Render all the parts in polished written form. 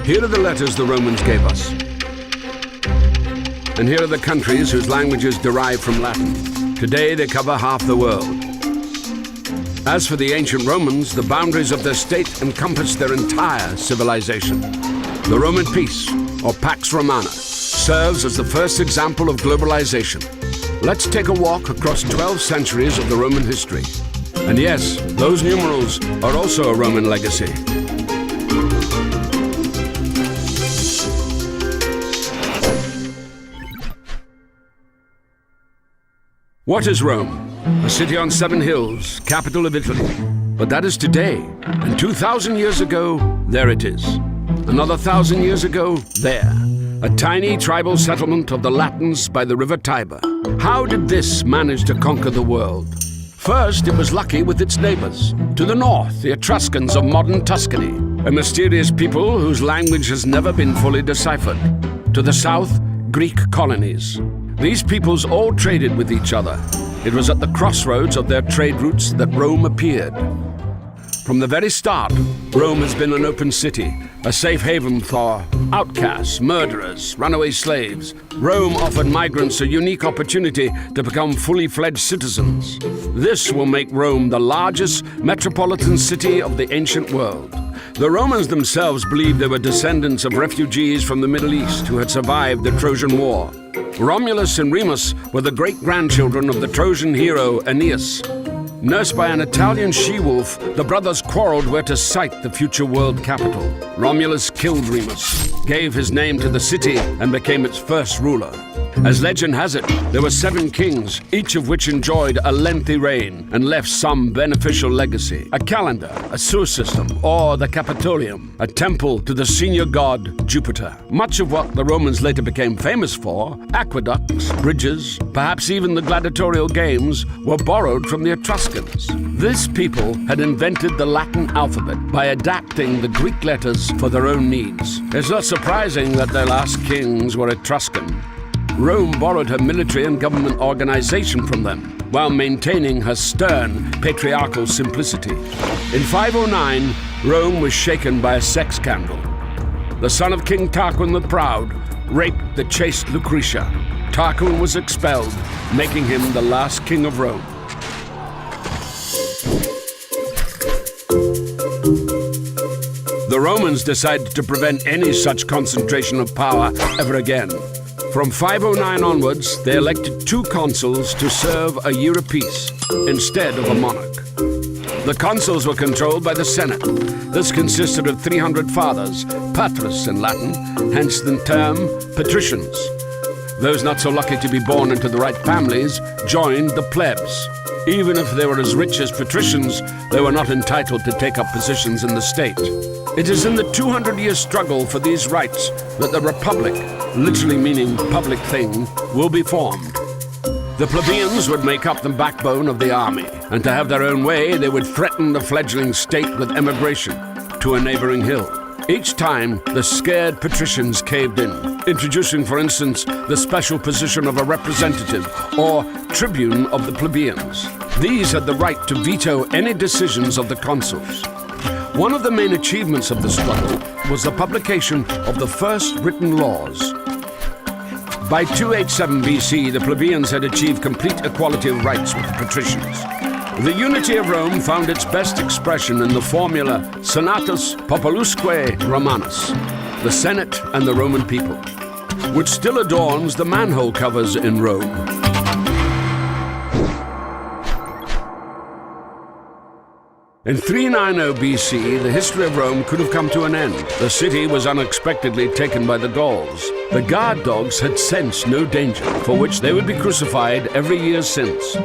Here are the letters the Romans gave us. And here are the countries whose languages derive from Latin. Today they cover half the world. As for the ancient Romans, the boundaries of their state encompassed their entire civilization. The Roman peace, or Pax Romana, serves as the first example of globalization. Let's take a walk across 12 centuries of the Roman history. And yes, those numerals are also a Roman legacy. What is Rome? A city on 7 hills, capital of Italy. But that is today, and 2,000 years ago, there it is. Another 1,000 years ago, there. A tiny tribal settlement of the Latins by the river Tiber. How did this manage to conquer the world? First, it was lucky with its neighbors. To the north, the Etruscans of modern Tuscany, a mysterious people whose language has never been fully deciphered. To the south, Greek colonies. These peoples all traded with each other. It was at the crossroads of their trade routes that Rome appeared. From the very start, Rome has been an open city, a safe haven for outcasts, murderers, runaway slaves. Rome offered migrants a unique opportunity to become fully fledged citizens. This will make Rome the largest metropolitan city of the ancient world. The Romans themselves believed they were descendants of refugees from the Middle East who had survived the Trojan War. Romulus and Remus were the great-grandchildren of the Trojan hero Aeneas. Nursed by an Italian she-wolf, the brothers quarreled where to site the future world capital. Romulus killed Remus, gave his name to the city, and became its first ruler. As legend has it, there were 7 kings, each of which enjoyed a lengthy reign and left some beneficial legacy. A calendar, a sewer system, or the Capitolium, a temple to the senior god Jupiter. Much of what the Romans later became famous for, aqueducts, bridges, perhaps even the gladiatorial games, were borrowed from the Etruscans. This people had invented the Latin alphabet by adapting the Greek letters for their own needs. It's not surprising that their last kings were Etruscan. Rome borrowed her military and government organization from them, while maintaining her stern, patriarchal simplicity. In 509, Rome was shaken by a sex scandal. The son of King Tarquin the Proud raped the chaste Lucretia. Tarquin was expelled, making him the last king of Rome. The Romans decided to prevent any such concentration of power ever again. From 509 onwards, they elected 2 consuls to serve a year apiece, instead of a monarch. The consuls were controlled by the Senate. This consisted of 300 fathers, patres in Latin, hence the term patricians. Those not so lucky to be born into the right families joined the plebs. Even if they were as rich as patricians, they were not entitled to take up positions in the state. It is in the 200-year struggle for these rights that the Republic, literally meaning public thing, will be formed. The plebeians would make up the backbone of the army, and to have their own way, they would threaten the fledgling state with emigration to a neighboring hill. Each time, the scared patricians caved in, introducing, for instance, the special position of a representative or tribune of the plebeians. These had the right to veto any decisions of the consuls. One of the main achievements of the struggle was the publication of the first written laws. By 287 BC, the plebeians had achieved complete equality of rights with the patricians. The unity of Rome found its best expression in the formula Senatus Populusque Romanus, the Senate and the Roman people, which still adorns the manhole covers in Rome. In 390 BC, the history of Rome could have come to an end. The city was unexpectedly taken by the Gauls. The guard dogs had sensed no danger, for which they would be crucified every year since.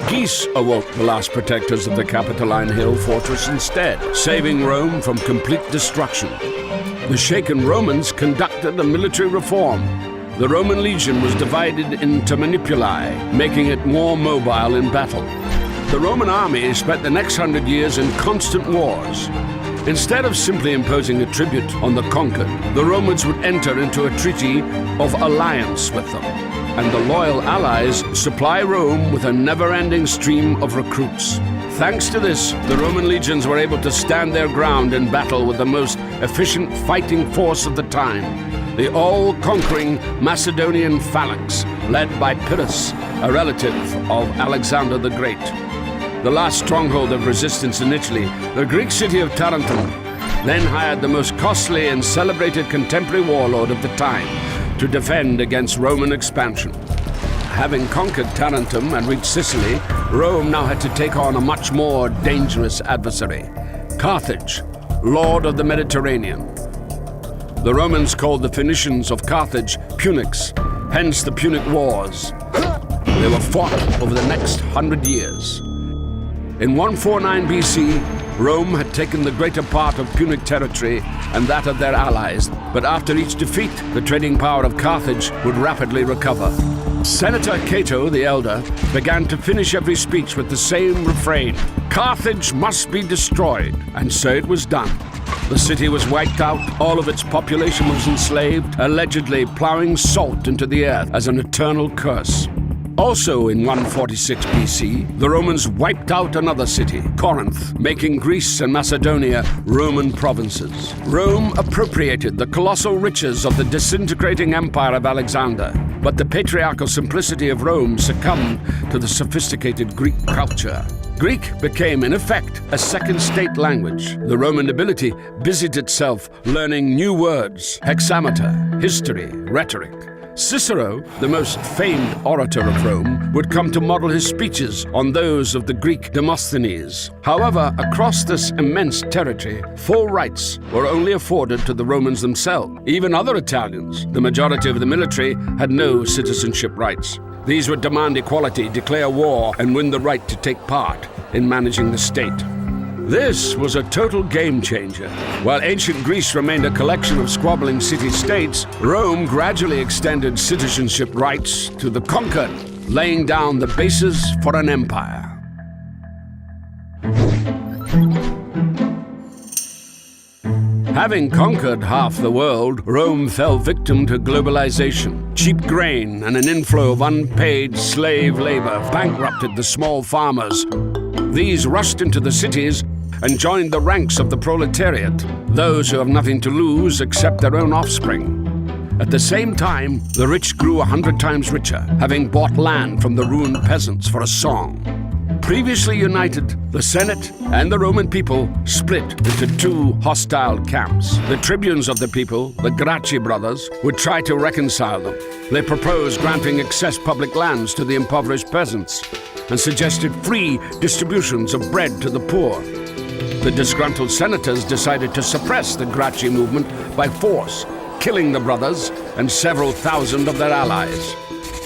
Geese awoke the last protectors of the Capitoline Hill fortress instead, saving Rome from complete destruction. The shaken Romans conducted a military reform. The Roman legion was divided into manipuli, making it more mobile in battle. The Roman army spent the next 100 years in constant wars. Instead of simply imposing a tribute on the conquered, the Romans would enter into a treaty of alliance with them, and the loyal allies supply Rome with a never-ending stream of recruits. Thanks to this, the Roman legions were able to stand their ground in battle with the most efficient fighting force of the time, the all-conquering Macedonian phalanx, led by Pyrrhus, a relative of Alexander the Great. The last stronghold of resistance in Italy, the Greek city of Tarentum, then hired the most costly and celebrated contemporary warlord of the time to defend against Roman expansion. Having conquered Tarentum and reached Sicily, Rome now had to take on a much more dangerous adversary, Carthage, lord of the Mediterranean. The Romans called the Phoenicians of Carthage Punics, hence the Punic Wars. They were fought over the next 100 years. In 149 BC, Rome had taken the greater part of Punic territory and that of their allies, but after each defeat, the trading power of Carthage would rapidly recover. Senator Cato the Elder began to finish every speech with the same refrain: Carthage must be destroyed, and so it was done. The city was wiped out, all of its population was enslaved, allegedly plowing salt into the earth as an eternal curse. Also in 146 BC, the Romans wiped out another city, Corinth, making Greece and Macedonia Roman provinces. Rome appropriated the colossal riches of the disintegrating empire of Alexander, but the patriarchal simplicity of Rome succumbed to the sophisticated Greek culture. Greek became, in effect, a second state language. The Roman nobility busied itself learning new words, hexameter, history, rhetoric. Cicero, the most famed orator of Rome, would come to model his speeches on those of the Greek Demosthenes. However, across this immense territory, full rights were only afforded to the Romans themselves. Even other Italians, the majority of the military, had no citizenship rights. These would demand equality, declare war, and win the right to take part in managing the state. This was a total game changer. While ancient Greece remained a collection of squabbling city-states, Rome gradually extended citizenship rights to the conquered, laying down the basis for an empire. Having conquered half the world, Rome fell victim to globalization. Cheap grain and an inflow of unpaid slave labor bankrupted the small farmers. These rushed into the cities and joined the ranks of the proletariat, those who have nothing to lose except their own offspring. At the same time, the rich grew 100 times richer, having bought land from the ruined peasants for a song. Previously united, the Senate and the Roman people split into two hostile camps. The tribunes of the people, the Gracchi brothers, would try to reconcile them. They proposed granting excess public lands to the impoverished peasants and suggested free distributions of bread to the poor. The disgruntled senators decided to suppress the Gracchi movement by force, killing the brothers and several thousand of their allies.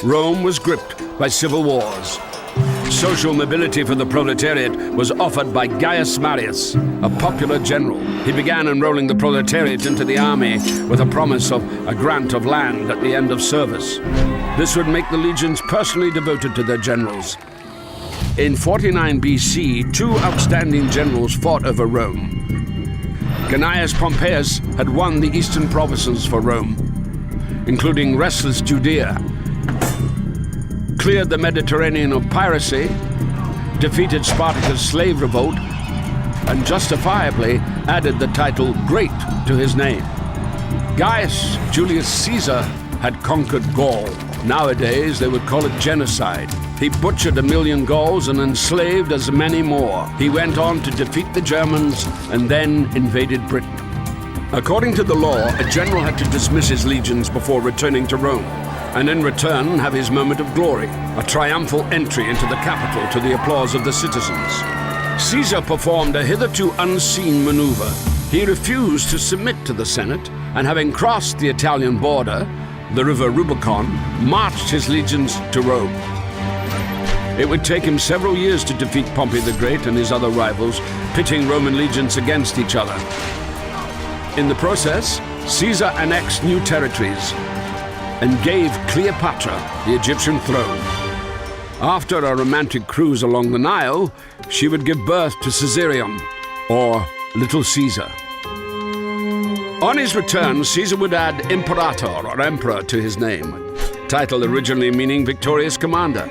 Rome was gripped by civil wars. Social mobility for the proletariat was offered by Gaius Marius, a popular general. He began enrolling the proletariat into the army with a promise of a grant of land at the end of service. This would make the legions personally devoted to their generals. In 49 BC, two outstanding generals fought over Rome. Gnaeus Pompeius had won the eastern provinces for Rome, including restless Judea, cleared the Mediterranean of piracy, defeated Spartacus' slave revolt, and justifiably added the title Great to his name. Gaius Julius Caesar had conquered Gaul. Nowadays, they would call it genocide. He butchered 1 million Gauls and enslaved as many more. He went on to defeat the Germans and then invaded Britain. According to the law, a general had to dismiss his legions before returning to Rome, and in return have his moment of glory, a triumphal entry into the capital to the applause of the citizens. Caesar performed a hitherto unseen maneuver. He refused to submit to the Senate, and having crossed the Italian border, the river Rubicon, marched his legions to Rome. It would take him several years to defeat Pompey the Great and his other rivals, pitting Roman legions against each other. In the process, Caesar annexed new territories and gave Cleopatra the Egyptian throne. After a romantic cruise along the Nile, she would give birth to Caesarion, or Little Caesar. On his return, Caesar would add Imperator, or Emperor, to his name, title originally meaning victorious commander,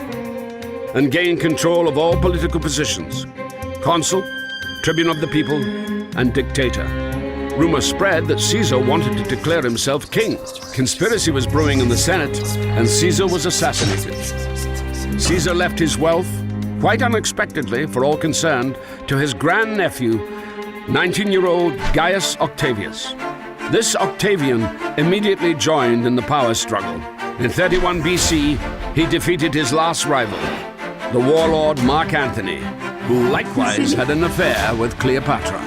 and gain control of all political positions. consul, tribune of the people, and dictator. Rumor spread that Caesar wanted to declare himself king. Conspiracy was brewing in the Senate, and Caesar was assassinated. Caesar left his wealth, quite unexpectedly for all concerned, to his grandnephew, 19-year-old Gaius Octavius. This Octavian immediately joined in the power struggle. In 31 BC, he defeated his last rival, the warlord Mark Antony, who likewise had an affair with Cleopatra.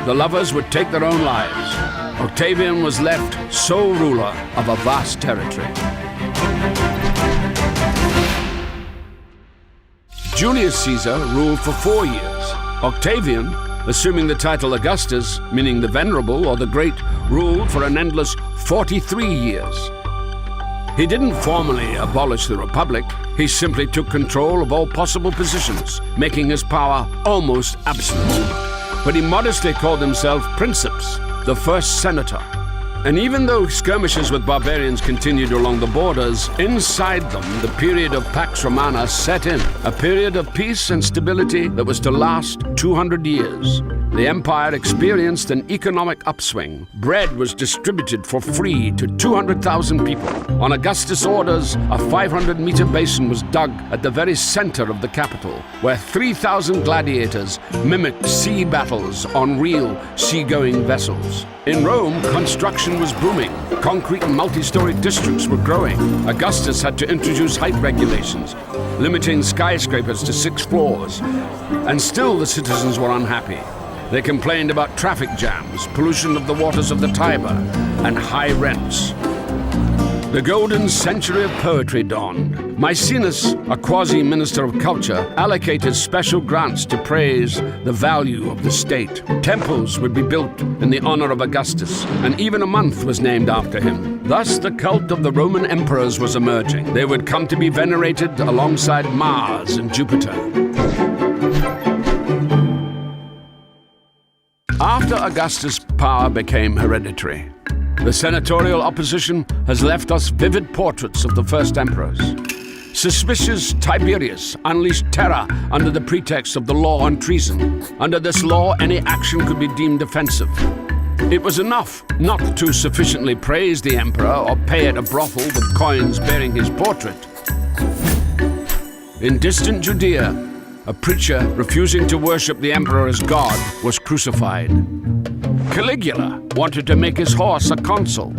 The lovers would take their own lives. Octavian was left sole ruler of a vast territory. Julius Caesar ruled for 4 years. Octavian, assuming the title Augustus, meaning the Venerable or the Great, ruled for an endless 43 years. He didn't formally abolish the Republic, he simply took control of all possible positions, making his power almost absolute. But he modestly called himself Princeps, the first senator. And even though skirmishes with barbarians continued along the borders, inside them the period of Pax Romana set in, a period of peace and stability that was to last 200 years. The empire experienced an economic upswing. Bread was distributed for free to 200,000 people. On Augustus' orders, a 500-meter basin was dug at the very center of the capital, where 3,000 gladiators mimicked sea battles on real seagoing vessels. In Rome, construction was booming. Concrete multi-story districts were growing. Augustus had to introduce height regulations, limiting skyscrapers to 6 floors. And still the citizens were unhappy. They complained about traffic jams, pollution of the waters of the Tiber, and high rents. The golden century of poetry dawned. Maecenas, a quasi-minister of culture, allocated special grants to praise the value of the state. Temples would be built in the honor of Augustus, and even a month was named after him. Thus, the cult of the Roman emperors was emerging. They would come to be venerated alongside Mars and Jupiter. After Augustus' power became hereditary, the senatorial opposition has left us vivid portraits of the first emperors. Suspicious Tiberius unleashed terror under the pretext of the law on treason. Under this law, any action could be deemed offensive. It was enough not to sufficiently praise the emperor or pay at a brothel with coins bearing his portrait. In distant Judea, a preacher refusing to worship the emperor as God was crucified. Caligula wanted to make his horse a consul.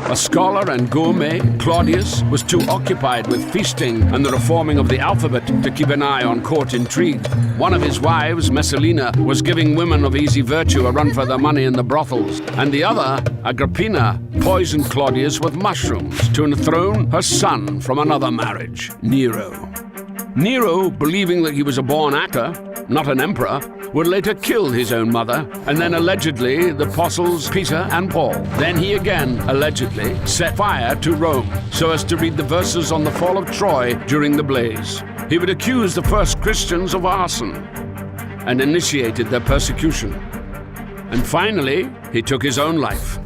A scholar and gourmet, Claudius, was too occupied with feasting and the reforming of the alphabet to keep an eye on court intrigue. One of his wives, Messalina, was giving women of easy virtue a run for their money in the brothels, and the other, Agrippina, poisoned Claudius with mushrooms to enthrone her son from another marriage, Nero. Nero, believing that he was a born actor, not an emperor, would later kill his own mother, and then allegedly the apostles Peter and Paul. Then he again, allegedly, set fire to Rome, so as to read the verses on the fall of Troy during the blaze. He would accuse the first Christians of arson, and initiated their persecution. And finally, he took his own life.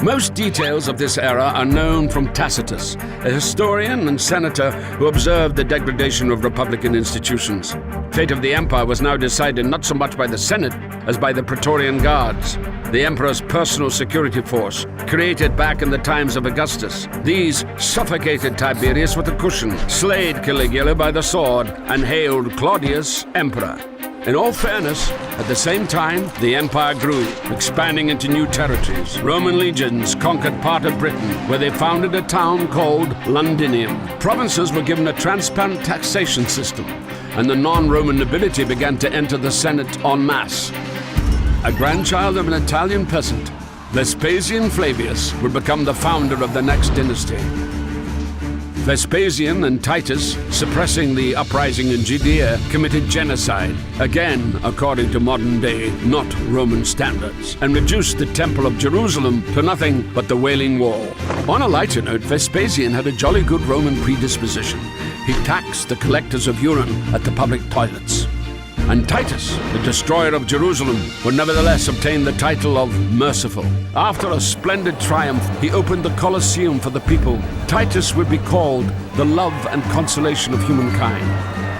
Most details of this era are known from Tacitus, a historian and senator who observed the degradation of republican institutions. Fate of the empire was now decided not so much by the Senate as by the Praetorian Guards, the emperor's personal security force, created back in the times of Augustus. These suffocated Tiberius with a cushion, slayed Caligula by the sword, and hailed Claudius emperor. In all fairness, at the same time, the empire grew, expanding into new territories. Roman legions conquered part of Britain, where they founded a town called Londinium. Provinces were given a transparent taxation system, and the non-Roman nobility began to enter the Senate en masse. A grandchild of an Italian peasant, Vespasian Flavius would become the founder of the next dynasty. Vespasian and Titus, suppressing the uprising in Judea, committed genocide, again according to modern-day, not Roman standards, and reduced the Temple of Jerusalem to nothing but the Wailing Wall. On a lighter note, Vespasian had a jolly good Roman predisposition. He taxed the collectors of urine at the public toilets. And Titus, the destroyer of Jerusalem, would nevertheless obtain the title of Merciful. After a splendid triumph, he opened the Colosseum for the people. Titus would be called the love and consolation of humankind.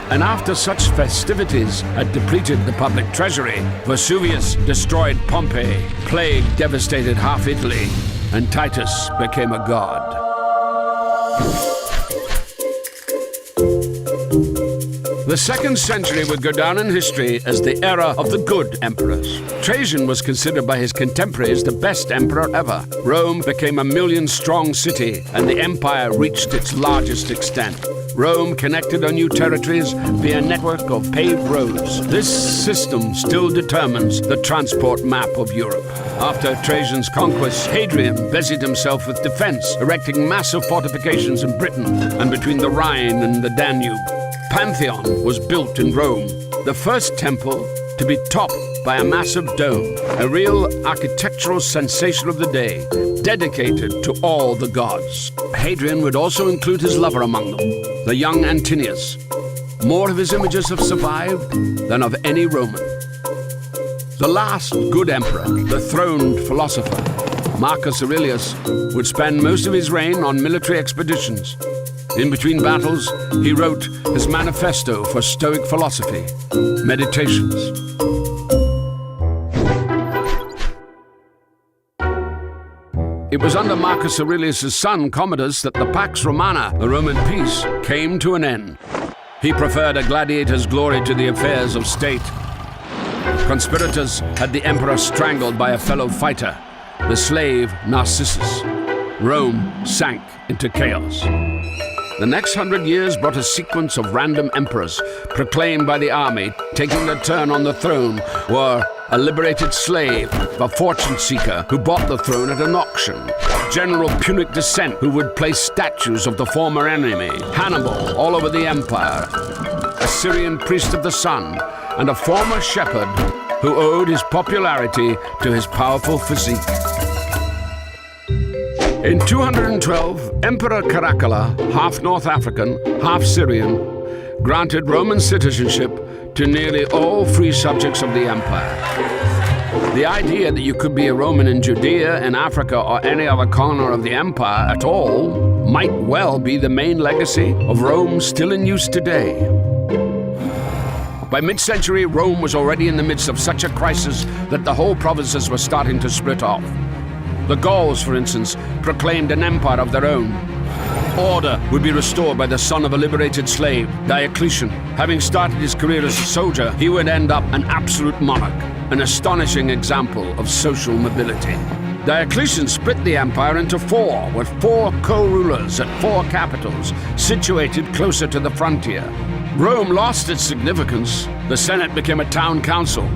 And after such festivities had depleted the public treasury, Vesuvius destroyed Pompeii, plague devastated half Italy, and Titus became a god. The 2nd century would go down in history as the era of the good emperors. Trajan was considered by his contemporaries the best emperor ever. Rome became a million-strong city, and the empire reached its largest extent. Rome connected her new territories via a network of paved roads. This system still determines the transport map of Europe. After Trajan's conquest, Hadrian busied himself with defense, erecting massive fortifications in Britain and between the Rhine and the Danube. Pantheon was built in Rome, the first temple to be topped by a massive dome, a real architectural sensation of the day, dedicated to all the gods. Hadrian would also include his lover among them, the young Antinius. More of his images have survived than of any Roman. The last good emperor, the throned philosopher, Marcus Aurelius, would spend most of his reign on military expeditions. In between battles, he wrote his manifesto for Stoic philosophy, Meditations. It was under Marcus Aurelius' son, Commodus, that the Pax Romana, the Roman peace, came to an end. He preferred a gladiator's glory to the affairs of state. Conspirators had the emperor strangled by a fellow fighter, the slave Narcissus. Rome sank into chaos. The next 100 years brought a sequence of random emperors proclaimed by the army. Taking their turn on the throne were a liberated slave, a fortune seeker who bought the throne at an auction, General Punic descent who would place statues of the former enemy, Hannibal all over the empire, a Syrian priest of the sun, and a former shepherd who owed his popularity to his powerful physique. In 212, Emperor Caracalla, half North African, half Syrian, granted Roman citizenship to nearly all free subjects of the empire. The idea that you could be a Roman in Judea, in Africa, or any other corner of the empire at all might well be the main legacy of Rome still in use today. By mid-century, Rome was already in the midst of such a crisis that the whole provinces were starting to split off. The Gauls, for instance, proclaimed an empire of their own. Order would be restored by the son of a liberated slave, Diocletian. Having started his career as a soldier, he would end up an absolute monarch, an astonishing example of social mobility. Diocletian split the empire into four, with 4 co-rulers at 4 capitals, situated closer to the frontier. Rome lost its significance. The Senate became a town council.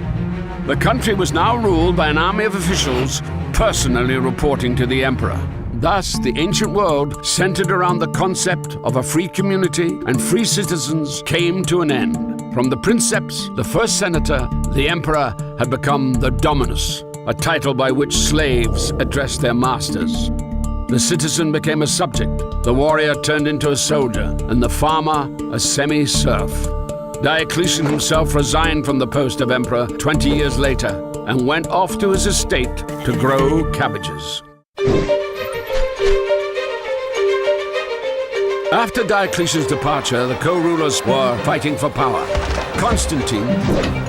The country was now ruled by an army of officials personally reporting to the emperor. Thus, the ancient world, centered around the concept of a free community and free citizens, came to an end. From the princeps, the first senator, the emperor had become the dominus, a title by which slaves addressed their masters. The citizen became a subject, the warrior turned into a soldier, and the farmer a semi-serf. Diocletian himself resigned from the post of emperor 20 years later and went off to his estate to grow cabbages. After Diocletian's departure, the co-rulers were fighting for power. Constantine,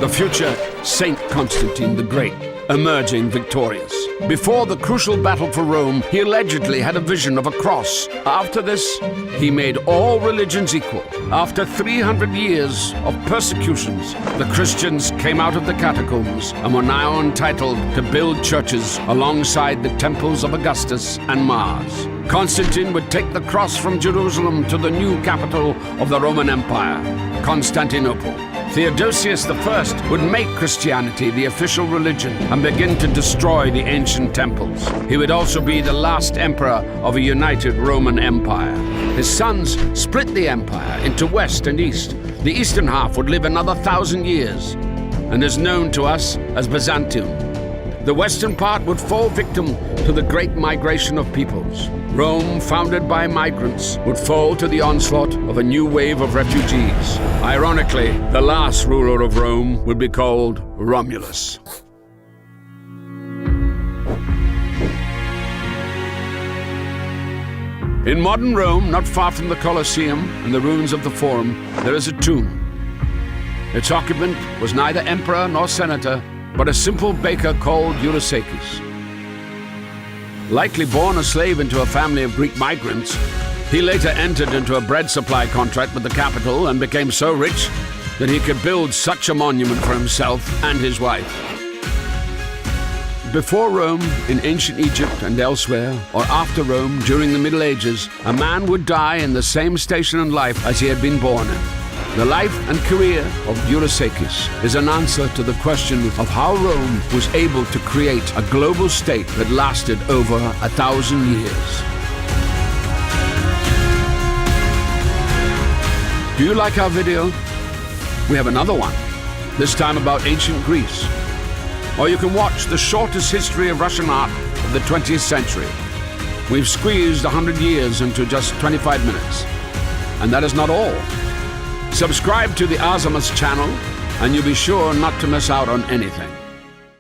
the future Saint Constantine the Great, emerging victorious. Before the crucial battle for Rome, he allegedly had a vision of a cross. After this, he made all religions equal. After 300 years of persecutions, the Christians came out of the catacombs and were now entitled to build churches alongside the temples of Augustus and Mars. Constantine would take the cross from Jerusalem to the new capital of the Roman Empire, Constantinople. Theodosius I would make Christianity the official religion and begin to destroy the ancient temples. He would also be the last emperor of a united Roman Empire. His sons split the empire into west and east. The eastern half would live another 1,000 years and is known to us as Byzantium. The western part would fall victim to the great migration of peoples. Rome, founded by migrants, would fall to the onslaught of a new wave of refugees. Ironically, the last ruler of Rome would be called Romulus. In modern Rome, not far from the Colosseum and the ruins of the Forum, there is a tomb. Its occupant was neither emperor nor senator, but a simple baker called Eurysakes. Likely born a slave into a family of Greek migrants, he later entered into a bread supply contract with the capital and became so rich that he could build such a monument for himself and his wife. Before Rome, in ancient Egypt and elsewhere, or after Rome during the Middle Ages, a man would die in the same station in life as he had been born in. The life and career of Eurysakes is an answer to the question of how Rome was able to create a global state that lasted over 1,000 years. Do you like our video? We have another one, this time about ancient Greece. Or you can watch the shortest history of Russian art of the 20th century. We've squeezed 100 years into just 25 minutes. And that is not all. Subscribe to the Azimuth channel and you'll be sure not to miss out on anything.